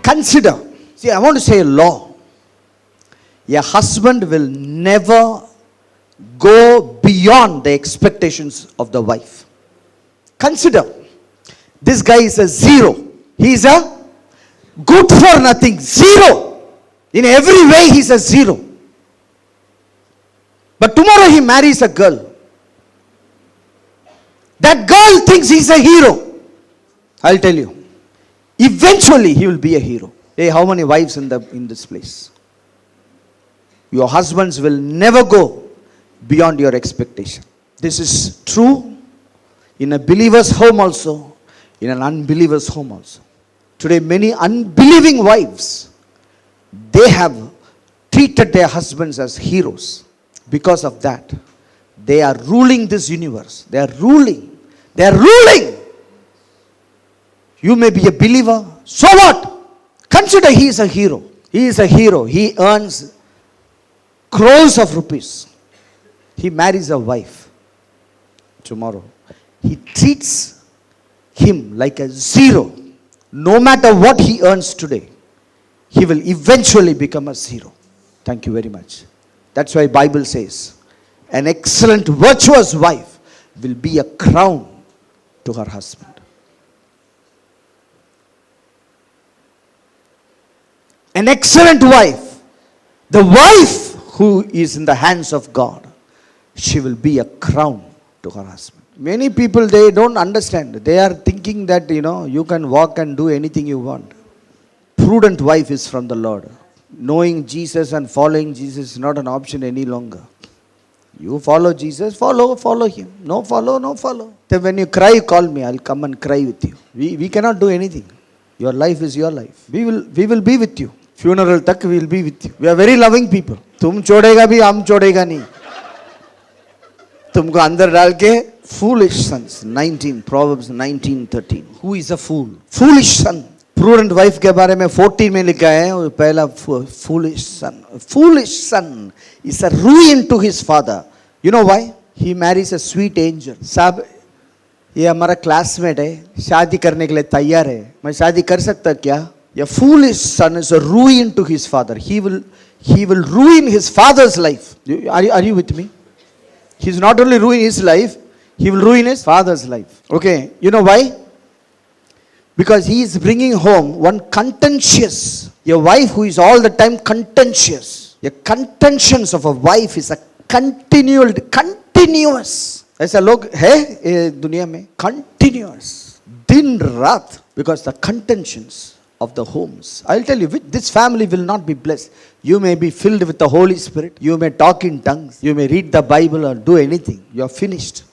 Consider. See, I want to say a law. A husband will never go beyond the expectations of the wife. Consider. This guy is a zero. He is a good for nothing. Zero. In every way he is a zero. But tomorrow he marries a girl. That girl thinks he is a hero. I'll tell you. Eventually he will be a hero. Hey, how many wives in this place? Your husbands will never go beyond your expectation. This is true in a believer's home also, in an unbeliever's home also. Today many unbelieving wives, they have treated their husbands as heroes. Because of that, they are ruling this universe. They are ruling. They are ruling. You may be a believer. So what? Consider he is a hero. He is a hero. He earns crores of rupees. He marries a wife tomorrow. He treats him like a zero. No matter what he earns today, he will eventually become a zero. Thank you very much. That's why Bible says, an excellent virtuous wife will be a crown to her husband. An excellent wife, the wife who is in the hands of God, she will be a crown to her husband. Many people, they don't understand. They are thinking that, you can walk and do anything you want. Prudent wife is from the Lord. Knowing Jesus and following Jesus is not an option any longer. You follow Jesus, follow him. No follow. Then when you cry, call me. I'll come and cry with you. We cannot do anything. Your life is your life. We will be with you. Funeral tak we will be with you. We are very loving people. Tum chodega bhi, hum chodega nahi. Tumko andar dal ke foolish sons. Proverbs 19:13. Who is a fool? Foolish son. Prudent wife के बारे में 14 में लिखा है पहला foolish son is a ruin to his father. You know why? He marries a sweet angel. साहब ये हमारा क्लासमेट है, शादी करने के लिए तैयार है, मैं शादी कर सकता क्या? A foolish son is a ruin to his father. He will ruin his father's life. Are you with me? He's not only ruin his life, he will ruin his father's life. Okay, you know why? Because he is bringing home one contentious, a wife who is all the time contentious. A contentions of a wife is a continuous. ऐसा लोग है दुनिया में continuous, दिन रात, because the contentions of the homes. I'll tell you, this family will not be blessed. You may be filled with the Holy Spirit. You may talk in tongues. You may read the Bible or do anything. You are finished.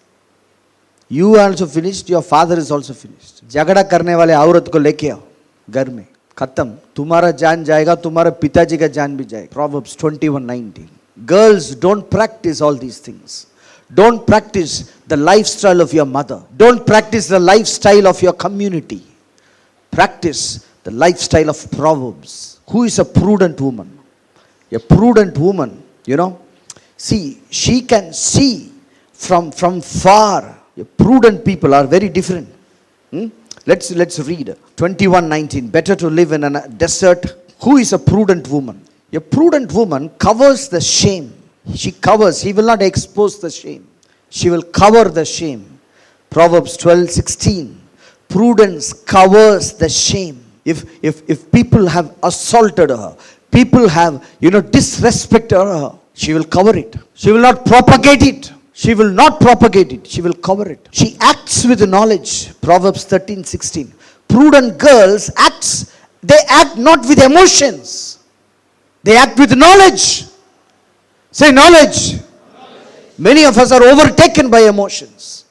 You are also finished, your father is also finished. झगड़ा करने वाले औरत को लेके आओ घर में, खत्म. तुम्हारा जान जाएगा, तुम्हारे पिताजी का जान भी जाएगा. Proverbs 21:19. Girls, don't practice all these things. Don't practice the lifestyle of your mother. Don't practice the lifestyle of your community. Practice the lifestyle of Proverbs. Who is a prudent woman? A prudent woman, see, she can see from far. Prudent people are very different. Let's read 21:19. Better to live in a desert. Who is a prudent woman? A prudent woman covers the shame. She covers. He will not expose the shame. She will cover the shame. Proverbs 12:16. Prudence covers the shame. If people have assaulted her, people have disrespected her, she will cover it. She will not propagate it. She will not propagate it. She will cover it. She acts with knowledge. Proverbs 13:16. Prudent girls they act not with emotions. They act with knowledge. Say knowledge. Many of us are overtaken by emotions.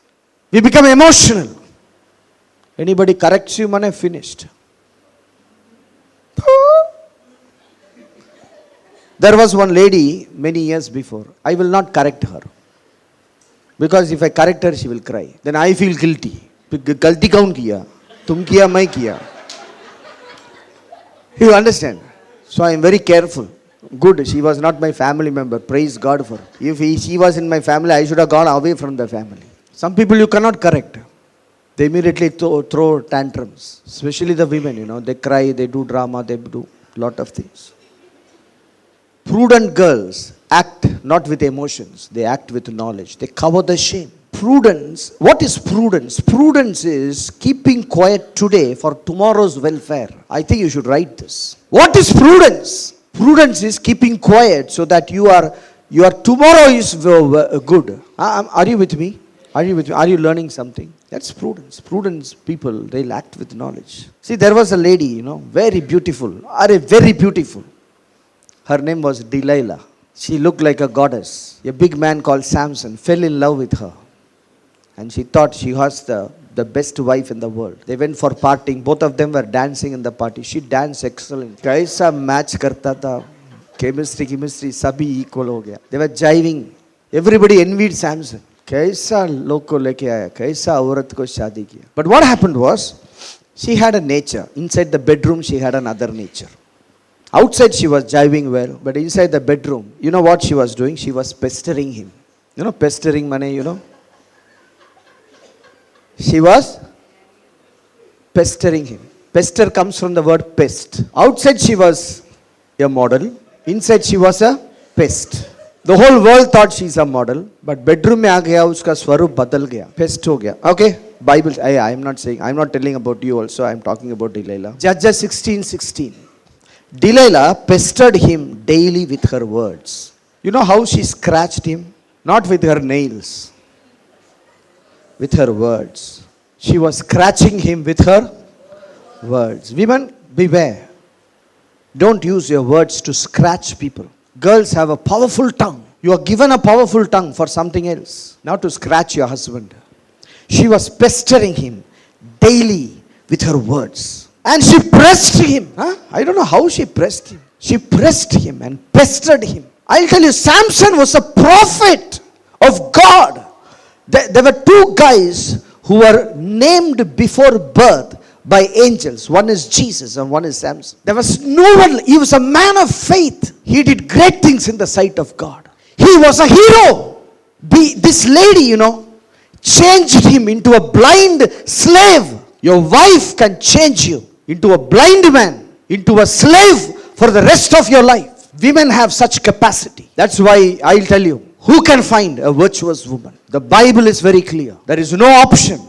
We become emotional. Anybody corrects you, man, finished. There was one lady many years before. I will not correct her. Because if I correct her, she will cry. Then I feel guilty. Galti kaun kiya? Tum kiya, main kiya. You understand? So I am very careful. Good, she was not my family member. Praise God for her. If she was in my family, I should have gone away from the family. Some people you cannot correct. They immediately throw tantrums. Especially the women, they cry, they do drama, they do lot of things. Prudent girls act not with emotions, they act with knowledge. They cover the shame. Prudence, what is prudence? Prudence is keeping quiet today for tomorrow's welfare. I think you should write this. What is prudence? Prudence is keeping quiet so that your tomorrow is good. Are you with me? Are you with me? Are you learning something? That's prudence. Prudence people, they'll act with knowledge. See, there was a lady, very beautiful. Very beautiful. Her name was Delilah. She looked like a goddess. A big man called Samson fell in love with her. And she thought she was the best wife in the world. They went for partying. Both of them were dancing in the party. She danced excellent. Kaisa match karta tha. Chemistry, sabhi equal ho gaya. They were jiving. Everybody envied Samson. Kaisa loko leke aaya. Kaisa aurat ko shaadi kiya. But what happened was, she had a nature. Inside the bedroom, she had another nature. Outside she was jiving well, but inside the bedroom, you know what she was doing? She was pestering him. Pestering money, She was pestering him. Pester comes from the word pest. Outside she was a model. Inside she was a pest. The whole world thought she's a model, but bedroom mein aa gaya, uska swarup badal gaya. Pest ho gaya. Okay, Bible, I'm not telling about you also, I'm talking about Delilah. Judges 16:16. Delilah pestered him daily with her words. You know how she scratched him? Not with her nails, with her words. She was scratching him with her words. Women, beware. Don't use your words to scratch people. Girls have a powerful tongue. You are given a powerful tongue for something else, not to scratch your husband. She was pestering him daily with her words. And she pressed him. I don't know how she pressed him. She pressed him and pestered him. I'll tell you, Samson was a prophet of God. There were two guys who were named before birth by angels. One is Jesus and one is Samson. There was no one. He was a man of faith. He did great things in the sight of God. He was a hero. This lady, changed him into a blind slave. Your wife can change you into a blind man, into a slave for the rest of your life. Women have such capacity. That's why I'll tell you, who can find a virtuous woman? The Bible is very clear. There is no option.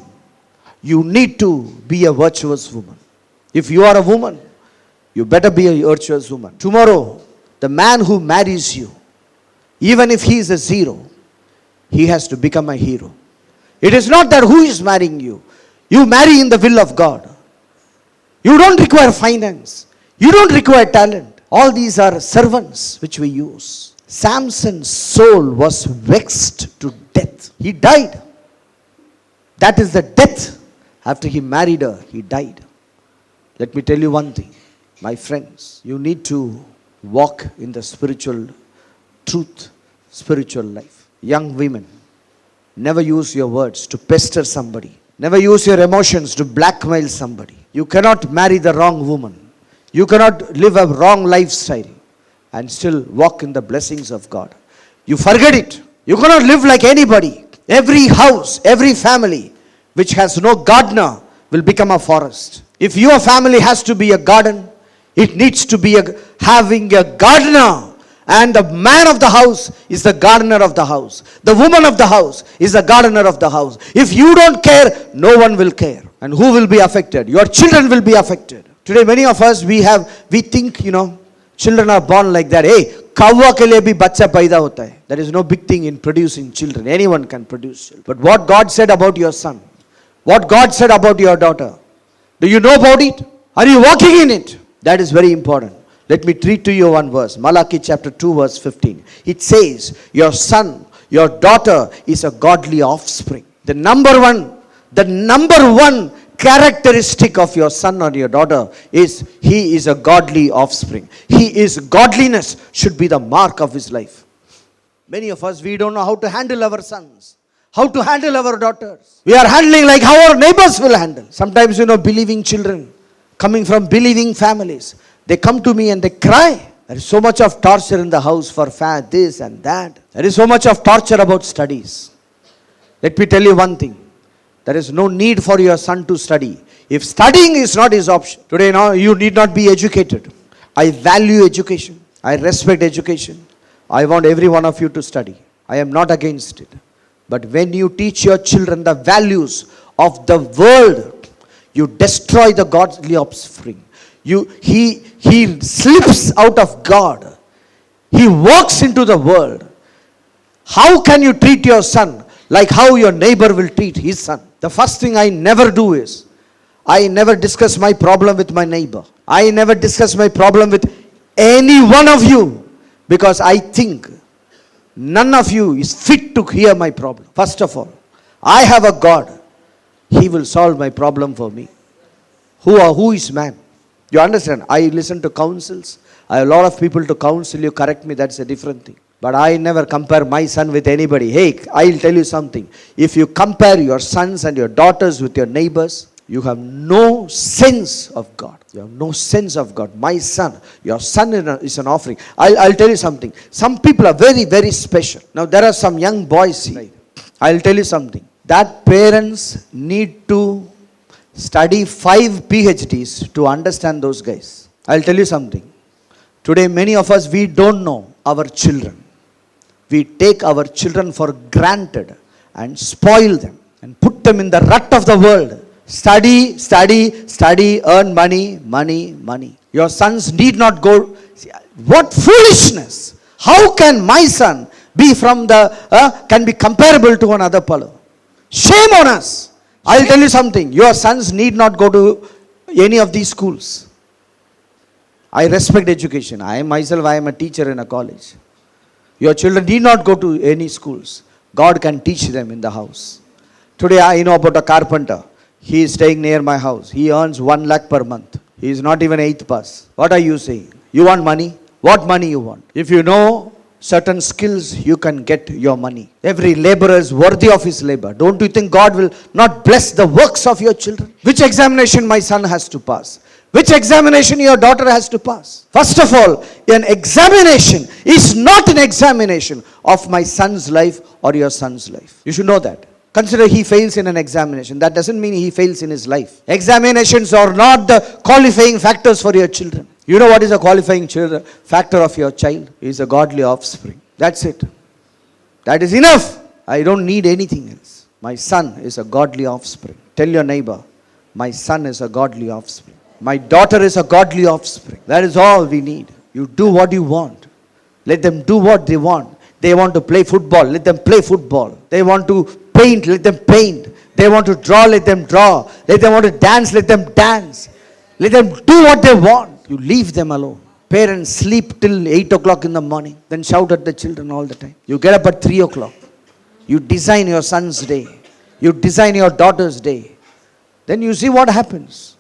You need to be a virtuous woman. If you are a woman, you better be a virtuous woman. Tomorrow, the man who marries you, even if he is a zero, he has to become a hero. It is not that who is marrying you. You marry in the will of God. You don't require finance. You don't require talent. All these are servants which we use. Samson's soul was vexed to death. He died. That is the death. After he married her, he died. Let me tell you one thing, my friends. You need to walk in the spiritual truth, spiritual life. Young women, never use your words to pester somebody. Never use your emotions to blackmail somebody. You cannot marry the wrong woman. You cannot live a wrong lifestyle and still walk in the blessings of God. You forget it. You cannot live like anybody. Every house, every family which has no gardener will become a forest. If your family has to be a garden, it needs to be having a gardener. And the man of the house is the gardener of the house. The woman of the house is the gardener of the house. If you don't care, no one will care. And who will be affected? Your children will be affected. Today many of us, we think, children are born like that. Hey, kawwa ke liye bhi bachcha paida hota hai. There is no big thing in producing children. Anyone can produce children. But what God said about your son, what God said about your daughter, do you know about it? Are you walking in it? That is very important. Let me read to you one verse. Malachi chapter 2 verse 15. It says, your son, your daughter is a godly offspring. The number one characteristic of your son or your daughter is he is a godly offspring. Godliness should be the mark of his life. Many of us, we don't know how to handle our sons, how to handle our daughters. We are handling like how our neighbors will handle. Sometimes, believing children coming from believing families, they come to me and they cry. There is so much of torture in the house for this and that. There is so much of torture about studies. Let me tell you one thing. There is no need for your son to study. If studying is not his option, today now you need not be educated. I value education. I respect education. I want every one of you to study. I am not against it. But when you teach your children the values of the world, you destroy the godly offspring. He slips out of God. He walks into the world. How can you treat your son like how your neighbor will treat his son? The first thing I never do is, I never discuss my problem with my neighbor. I never discuss my problem with any one of you, because I think none of you is fit to hear my problem. First of all, I have a God. He will solve my problem for me. Who is man? You understand? I listen to counsels. I have a lot of people to counsel you, correct me, that's a different thing. But I never compare my son with anybody. Hey, I'll tell you something. If you compare your sons and your daughters with your neighbors, you have no sense of God. You have no sense of God. My son, your son is an offering. I'll tell you something. Some people are very, very special. Now there are some young boys here. I'll tell you something. That parents need to study 5 PhDs to understand those guys. I'll tell you something. Today many of us, we don't know our children. We take our children for granted and spoil them and put them in the rut of the world. Study, study, study, earn money, money, money. Your sons need not go. What foolishness! How can my son be can be comparable to another fellow? Shame on us! I'll tell you something. Your sons need not go to any of these schools. I respect education. I am a teacher in a college. Your children need not go to any schools. God can teach them in the house. Today I know about a carpenter. He is staying near my house. He earns 1 lakh per month. He is not even 8th pass. What are you saying? You want money? What money you want? If you know certain skills, you can get your money. Every laborer is worthy of his labor. Don't you think God will not bless the works of your children? Which examination my son has to pass? Which examination your daughter has to pass? First of all, an examination is not an examination of my son's life or your son's life. You should know that. Consider he fails in an examination. That doesn't mean he fails in his life. Examinations are not the qualifying factors for your children. You know what is a qualifying factor of your child? He is a godly offspring. That's it. That is enough. I don't need anything else. My son is a godly offspring. Tell your neighbor, my son is a godly offspring. My daughter is a godly offspring. That is all we need. You do what you want. Let them do what they want. They want to play football. Let them play football. They want to paint. Let them paint. They want to draw. Let them draw. Let them want to dance. Let them dance. Let them do what they want. You leave them alone. Parents sleep till 8 o'clock in the morning. Then shout at the children all the time. You get up at 3 o'clock. You design your son's day. You design your daughter's day. Then you see what happens.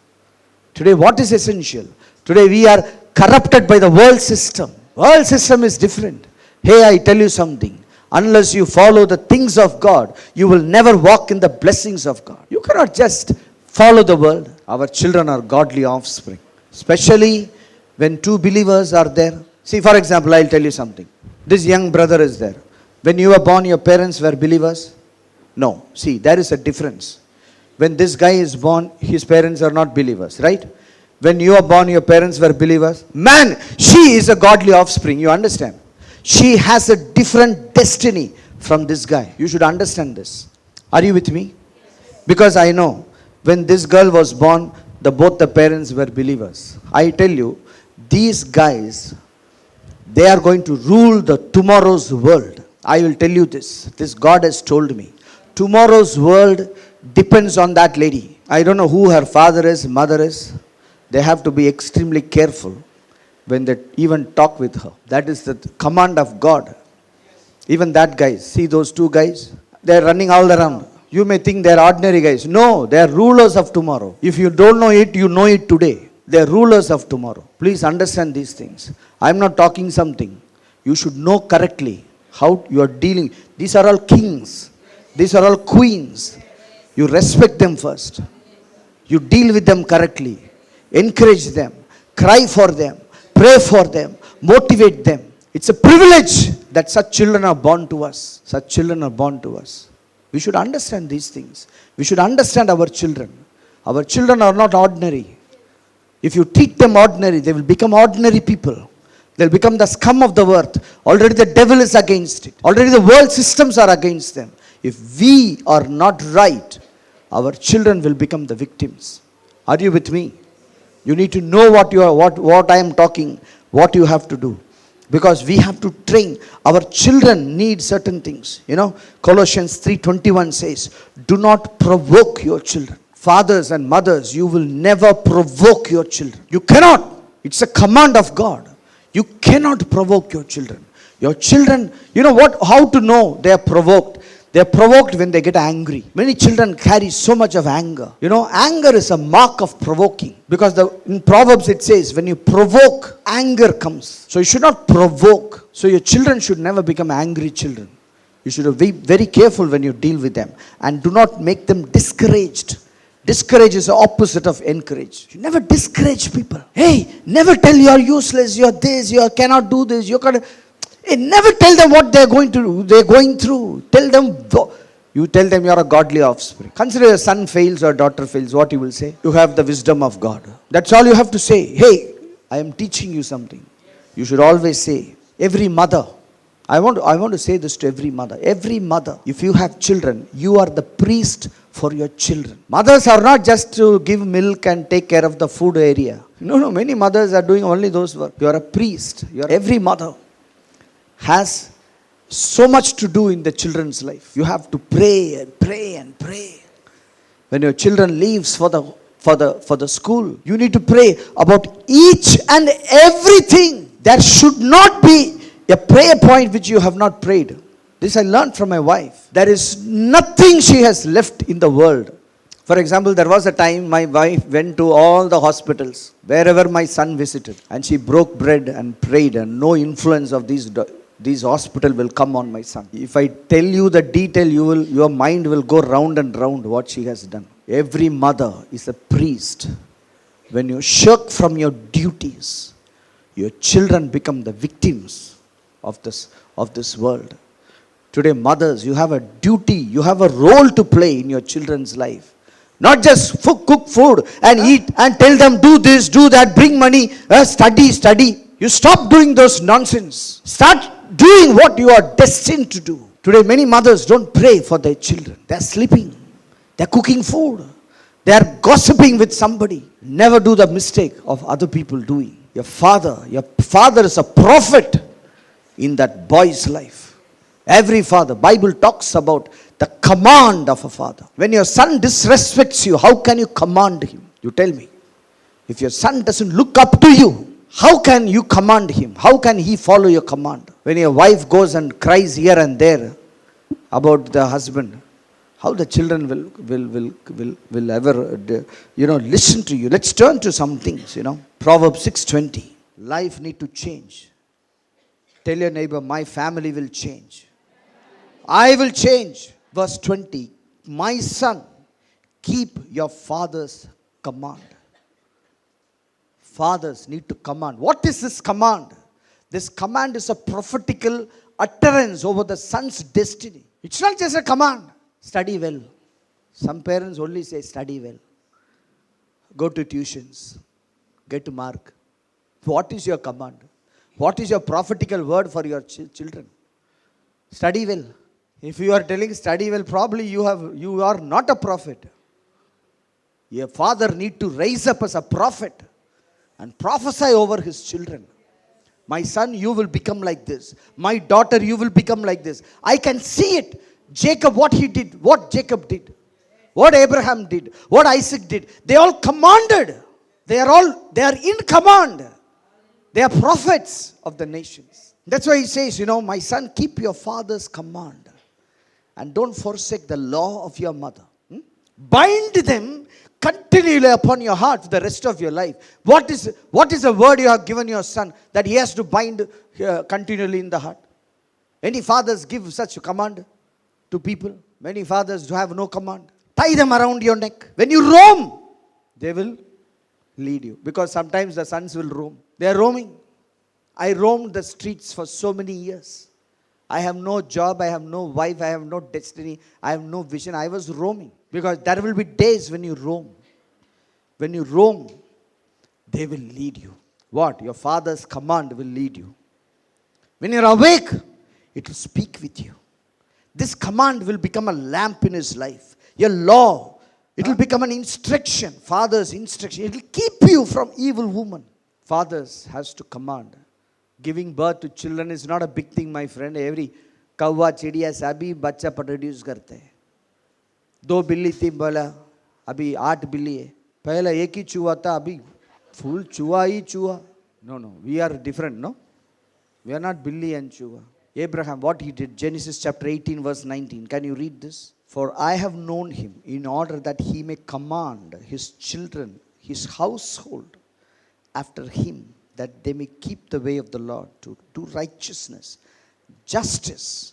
Today, what is essential? Today, we are corrupted by the world system. World system is different. Hey, I tell you something. Unless you follow the things of God, you will never walk in the blessings of God. You cannot just follow the world. Our children are godly offspring. Especially when 2 believers are there. See, for example, I'll tell you something. This young brother is there. When you were born, your parents were believers? No. See, there is a difference. When this guy is born, his parents are not believers, right? When you are born, your parents were believers. Man, she is a godly offspring, you understand? She has a different destiny from this guy. You should understand this. Are you with me? Because I know, when this girl was born, both the parents were believers. I tell you, these guys, they are going to rule the tomorrow's world. I will tell you this. This God has told me. Tomorrow's world depends on that lady. I don't know who her father is, mother is. They have to be extremely careful when they even talk with her. That is the command of God. Even that guys, see those 2 guys? They are running all around. You may think they are ordinary guys. No, they are rulers of tomorrow. If you don't know it, you know it today. They are rulers of tomorrow. Please understand these things. I am not talking something. You should know correctly how you are dealing. These are all kings. These are all queens. You respect them first. You deal with them correctly. Encourage them. Cry for them. Pray for them. Motivate them. It's a privilege that such children are born to us. Such children are born to us. We should understand these things. We should understand our children. Our children are not ordinary. If you treat them ordinary, they will become ordinary people. They'll become the scum of the earth. Already the devil is against it. Already the world systems are against them. If we are not right, our children will become the victims. Are you with me? You need to know what I am talking, what you have to do. Because we have to train. Our children need certain things. Colossians 3:21 says, do not provoke your children. Fathers and mothers, you will never provoke your children. You cannot. It's a command of God. You cannot provoke your children. Your children, how to know they are provoked? They are provoked when they get angry. Many children carry so much of anger. Anger is a mark of provoking. Because in Proverbs it says, when you provoke, anger comes. So you should not provoke. So your children should never become angry children. You should be very careful when you deal with them. And do not make them discouraged. Discourage is the opposite of encourage. You never discourage people. Hey, never tell you are useless, you are this, you cannot do this, you can't. Hey, never tell them what they're going to do. They're going through. You tell them you're a godly offspring. Consider your son fails or daughter fails. What you will say? You have the wisdom of God. That's all you have to say. Hey, I am teaching you something. You should always say, every mother, I want to say this to every mother. Every mother, if you have children, you are the priest for your children. Mothers are not just to give milk and take care of the food area. No, many mothers are doing only those work. You are a priest. Every mother has so much to do in the children's life. You have to pray and pray and pray. When your children leaves for the school, you need to pray about each and everything. There should not be a prayer point which you have not prayed. This I learned from my wife. There is nothing she has left in the world. For example, there was a time my wife went to all the hospitals, wherever my son visited, and she broke bread and prayed, and no influence of these hospital will come on my son. If I tell you the detail, your mind will go round and round what she has done. Every mother is a priest. When you shirk from your duties, your children become the victims of this world. Today, mothers, you have a duty, you have a role to play in your children's life. Not just cook food and eat and tell them do this, do that, bring money, study. You stop doing those nonsense. Start doing what you are destined to do. Today, many mothers don't pray for their children. They are sleeping. They are cooking food. They are gossiping with somebody. Never do the mistake of other people doing. Your father is a prophet in that boy's life. Every father, Bible talks about the command of a father. When your son disrespects you, how can you command him? You tell me. If your son doesn't look up to you, how can you command him? How can he follow your command? When your wife goes and cries here and there about the husband, how the children will ever listen to you? Let's turn to some things. Proverbs 6:20. Life need to change. Tell your neighbor, my family will change. I will change. Verse 20. My son, keep your father's command. Fathers need to command. What is this command? This command is a prophetical utterance over the son's destiny. It's not just a command. Study well. Some parents only say study well. Go to tuitions. Get to mark. What is your command? What is your prophetical word for your children? Study well. If you are telling study well, probably you are not a prophet. Your father need to rise up as a prophet and prophesy over his children. My son, you will become like this. My daughter, you will become like this. I can see it. Jacob, what he did, what Jacob did, what Abraham did, what Isaac did. They all commanded. They are in command. They are prophets of the nations. That's why he says, my son, keep your father's command. And don't forsake the law of your mother. Bind them continually upon your heart for the rest of your life. What is the word you have given your son that he has to bind continually in the heart? Any fathers give such a command to people? Many fathers have no command. Tie them around your neck. When you roam, they will lead you. Because sometimes the sons will roam. They are roaming. I roamed the streets for so many years. I have no job, I have no wife, I have no destiny, I have no vision. I was roaming. Because there will be days when you roam. When you roam, they will lead you. What? Your father's command will lead you. When you're awake, it will speak with you. This command will become a lamp in his life. Your law, it will become an instruction. Father's instruction. It will keep you from evil woman. Fathers has to command. Giving birth to children is not a big thing, my friend. Every कौवा चिड़िया सभी बच्चा produce करते हैं. 2 बिल्ली 3 बोला, अभी 8 बिल्ली है. पहले एक ही चूहा था, अभी फुल चूहा ही चूहा. No, we are different, no? We are not Billy and Chua. Abraham, what he did, Genesis chapter 18 verse 19. Can you read this? For I have known him in order that he may command his children, his household after him, that they may keep the way of the Lord to do righteousness, justice,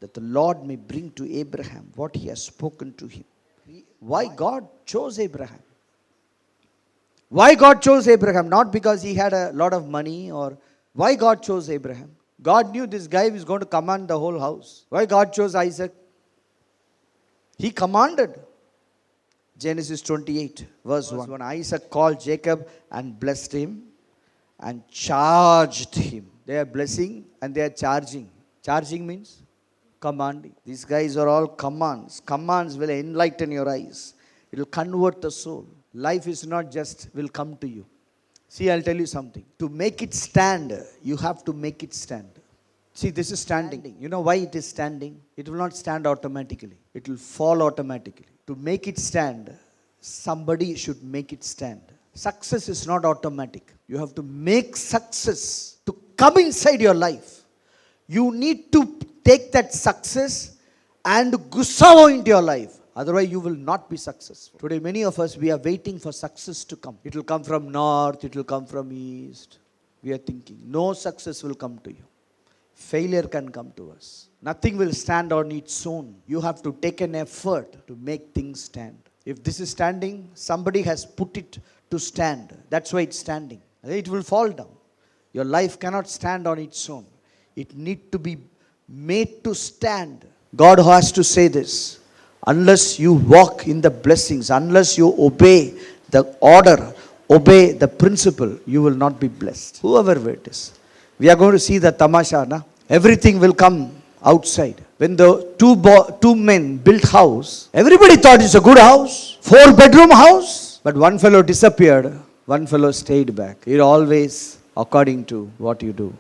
that the Lord may bring to Abraham what he has spoken to him. Why God chose Abraham? Why God chose Abraham? Not because he had a lot of money or why God chose Abraham? God knew this guy was going to command the whole house. Why God chose Isaac? He commanded. Genesis 28 verse 1. When Isaac called Jacob and blessed him and charged him. They are blessing and they are charging. Charging means commanding. These guys are all commands. Commands will enlighten your eyes. It will convert the soul. Life is not just will come to you. See, I'll tell you something. To make it stand, you have to make it stand. See, this is standing. You know why it is standing? It will not stand automatically. It will fall automatically. To make it stand, somebody should make it stand. Success is not automatic. You have to make success to come inside your life. You need to take that success and gusavo into your life. Otherwise, you will not be successful. Today, many of us, we are waiting for success to come. It will come from north, it will come from east. We are thinking, no success will come to you. Failure can come to us. Nothing will stand on its own. You have to take an effort to make things stand. If this is standing, somebody has put it to stand. That's why it's standing. It will fall down. Your life cannot stand on its own. It needs to be made to stand. God has to say this. Unless you walk in the blessings, unless you obey the order, obey the principle, you will not be blessed. Whoever it is. We are going to see the tamasha, na? Everything will come outside. When the two men built house, everybody thought it's a good house. 4-bedroom house. But one fellow disappeared. One fellow stayed back. It always according to what you do.